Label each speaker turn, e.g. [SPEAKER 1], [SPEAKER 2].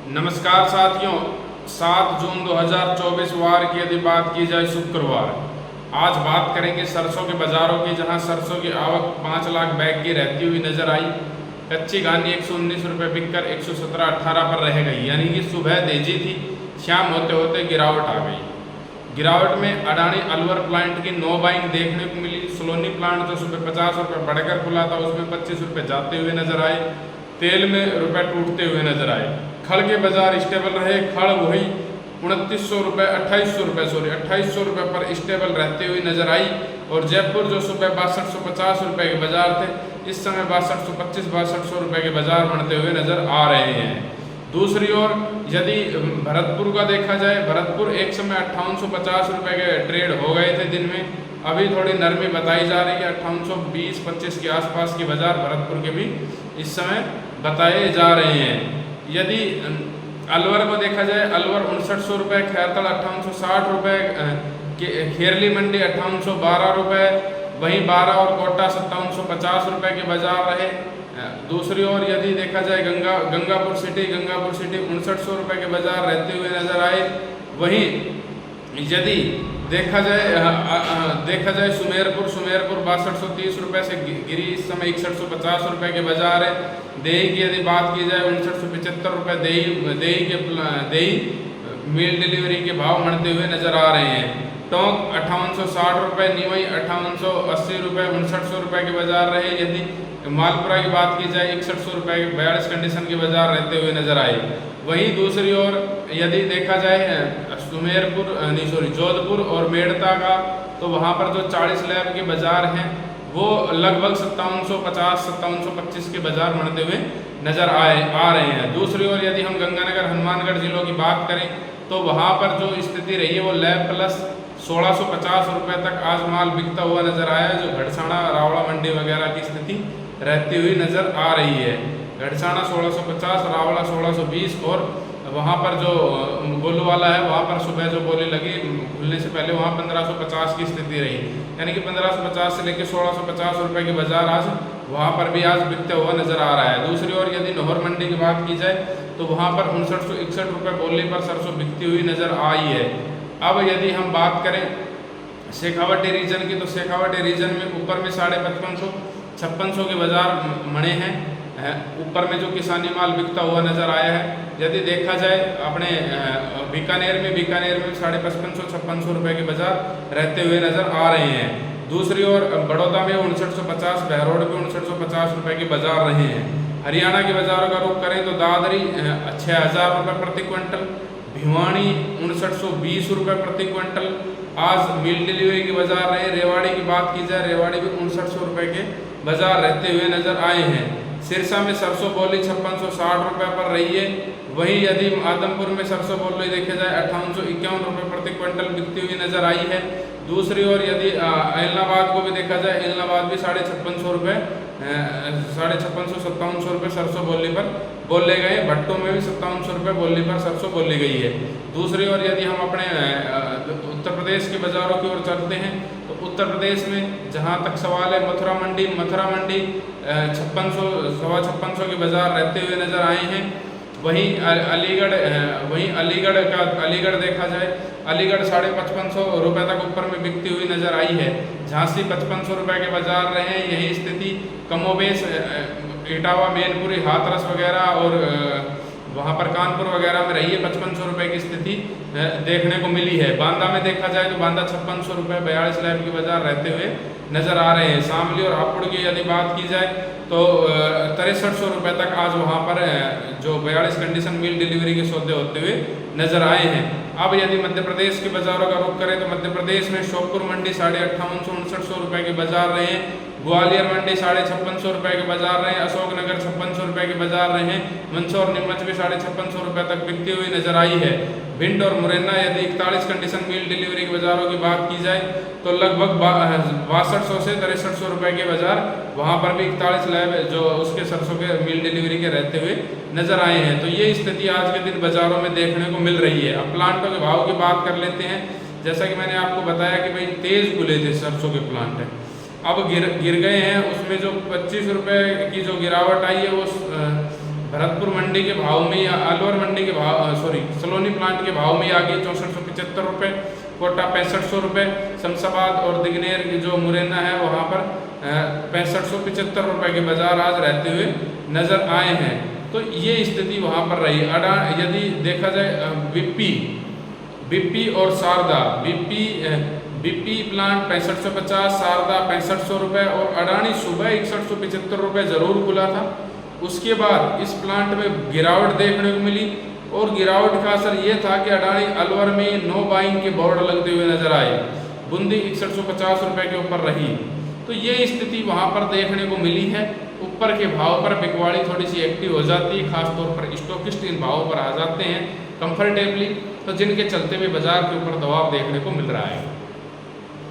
[SPEAKER 1] नमस्कार साथियों, 7 जून 2024 वार की यदि बात की जाए शुक्रवार, आज बात करेंगे सरसों के बाज़ारों की, जहां सरसों की आवक 5 लाख बैग की रहती हुई नजर आई। कच्ची घानी 119 रुपये बिककर 117.18 पर रह गई, यानी कि सुबह तेजी थी, शाम होते होते गिरावट आ गई। गिरावट में अडानी अलवर प्लांट की नो बाइंग देखने को मिली। सोलोनी प्लांट जो सुबह 50 रुपये बढ़कर खुला था, उसमें 25 रुपये जाते हुए नजर आए। तेल में रुपए टूटते हुए नजर आए। खड़ के बाजार स्टेबल रहे। खड़ वही 2900 रुपये 2800 रुपये पर स्टेबल रहते हुए नजर आई। और जयपुर जो सुबह 6250 रुपये के बाजार थे, इस समय 6225-6200 रुपये के बाजार बनते हुए नजर आ रहे हैं। दूसरी ओर यदि भरतपुर का देखा जाए, भरतपुर एक समय 5850 रुपये के ट्रेड हो गए थे दिन में, अभी थोड़ी नरमी बताई जा रही है। 5820-25 के आसपास के बाजार भरतपुर के भी इस समय बताए जा रहे हैं। यदि अलवर को देखा जाए, अलवर 5900 रुपये, खैरतल 5860 रुपये, खेरली मंडी 5812 रुपये, वहीं 12 और कोटा 5750 रुपये के बाजार रहे। दूसरी ओर यदि देखा जाए, गंगापुर सिटी 5900 रुपये के बाजार रहते हुए नजर आए। वहीं यदि देखा जाए सुमेरपुर 6230 रुपये से गिरी, इस समय 6150 रुपये के बाजार है। देही की यदि बात की जाए, 5975 रुपये देही मील डिलीवरी के भाव बढ़ते हुए नजर आ रहे हैं। टोंक 5860 रुपये, नीमई 5880 रुपये, 5900 रुपये के बाजार रहे। यदि मालपुरा की बात की जाए, 6100 रुपये 42 कंडीशन के बाजार रहते हुए नजर आए। वहीं दूसरी ओर यदि देखा जाए जोधपुर और मेड़ता का, तो वहाँ पर जो 40 लैब के बाजार हैं, वो लगभग 5750-5725 के बाजार बनते हुए नजर आ रहे हैं। दूसरी ओर यदि हम गंगानगर हनुमानगढ़ जिलों की बात करें, तो वहाँ पर जो स्थिति रही है, वो लैब प्लस 1650 रुपये तक आज माल बिकता हुआ नजर आया, जो घड़साना रावड़ा मंडी वगैरह की स्थिति रहती हुई नजर आ रही है। घड़साना 1650, रावड़ा 1620, और वहाँ पर जो गोलू वाला है, वहाँ पर सुबह जो बोली लगी खुलने से पहले वहाँ 1550 की स्थिति रही, यानी कि 1550 से लेकर 1650 रुपये के बाजार आज वहाँ पर भी आज बिकते हुआ नजर आ रहा है। दूसरी ओर यदि नहर मंडी की बात की जाए, तो वहाँ पर 5961 रुपये बोली पर सरसों बिकती हुई नजर आई है। अब यदि हम बात करें शेखावटी रीजन की, तो शेखावटी रीजन में ऊपर में 5500-5600 के बाजार मणे हैं। ऊपर में जो किसानी माल बिकता हुआ नजर आया है। यदि देखा जाए अपने बीकानेर में 5500-5600 रुपये के बाजार रहते हुए नजर आ रहे हैं। दूसरी ओर बड़ौदा में 5950, बहरोड में 5950 रुपये के बाजार रहे हैं। हरियाणा के बाजारों का रुख करें तो दादरी 6000 रुपये प्रति क्विंटल, भिवानी 5920 रुपये प्रति क्विंटल आज मील डिलीवरी के बाजार रहे। रेवाड़ी की बात की जाए, रेवाड़ी भी 5900 रुपये के बाजार रहते हुए नजर आए हैं। सिरसा में सरसों बोली 5660 रुपये पर रही है। वहीं यदि आदमपुर में सरसों बोली देखा जाए, 5851 रुपये प्रति क्विंटल बिकती हुई नजर आई है। दूसरी ओर यदि इलाहाबाद को भी देखा जाए, इलाहाबाद भी 5650 रुपये 5750 रुपये सरसों बोली पर बोले गए। भट्टों में भी 5700 रुपये बोली पर सरसों बोली गई है। दूसरी ओर यदि हम अपने उत्तर प्रदेश के बाज़ारों की ओर चलते हैं, तो उत्तर प्रदेश में जहां तक सवाल है, मथुरा मंडी 5600-5650 के बाजार रहते हुए नजर आए हैं। वहीं अलीगढ़ देखा जाए, अलीगढ़ 5550 रुपये तक ऊपर में बिकती हुई नजर आई है। झांसी 5500 रुपये के बाजार रहे हैं। यही स्थिति कमोबेश इटावा, मैनपुरी, हाथरस वगैरह और वहाँ पर कानपुर वगैरह में रही है। 5500 रुपये की स्थिति देखने को मिली है। बांदा में देखा जाए तो बांदा 5600 रुपये 42 लैब के बाजार रहते हुए नजर आ रहे हैं। शामली और हापुड़ की यदि बात की जाए, तो 6300 रुपये तक आज वहाँ पर जो 42 कंडीशन मील डिलीवरी के सौदे होते हुए नजर आए हैं। अब यदि मध्य प्रदेश के बाजारों का रुख करें, तो मध्य प्रदेश में श्योपुर मंडी 5850-5900 रुपये के बाजार रहे हैं। ग्वालियर मंडी 5650 रुपये के बाजार रहे हैं। अशोकनगर 5600 रुपये के बाजार रहे हैं। मंदसौर नीमच भी 5650 रुपये तक बिकती हुई नजर आई है। भिंड और मुरैना यदि 41 कंडीशन मील डिलीवरी के बाजारों की बात की जाए, तो लगभग 6200 से 6300 रुपये के बाजार वहाँ पर भी 41 लैब जो उसके सरसों के मील डिलीवरी के रहते हुए नजर आए हैं। तो ये स्थिति आज के दिन बाजारों में देखने को मिल रही है। अब प्लांटों के भाव की बात कर लेते हैं। जैसा कि मैंने आपको बताया कि भाई तेज खुले थे सरसों के प्लांट, अब गिर गए हैं। उसमें जो 25 रुपये की जो गिरावट आई है, वो भरतपुर मंडी के भाव में या अलवर मंडी के भाव सलोनी प्लांट के भाव में आ गई 6475 रुपये, कोटा 6500 रुपये, शमशाबाद और दिगनेर की जो मुरैना है वहाँ पर 6575 रुपये के बाजार आज रहते हुए नजर आए हैं। तो ये स्थिति वहाँ पर रही। यदि देखा जाए बीपी और शारदा, बीपी प्लांट 6550, शारदा 6500 रुपये और अडानी सुबह 6175 रुपये ज़रूर खुला था। उसके बाद इस प्लांट में गिरावट देखने को मिली और गिरावट का असर ये था कि अडानी अलवर में नो बाइंग के बोर्ड लगते हुए नजर आए। बूंदी 6150 रुपये के ऊपर रही। तो ये स्थिति वहाँ पर देखने को मिली है। ऊपर के भाव पर बिकवाड़ी थोड़ी सी एक्टिव हो जाती है, खासतौर पर स्टॉकिस्ट इन भावों पर आ जाते हैं कंफर्टेबली, तो जिनके चलते हुए बाजार के ऊपर दबाव देखने को मिल रहा है।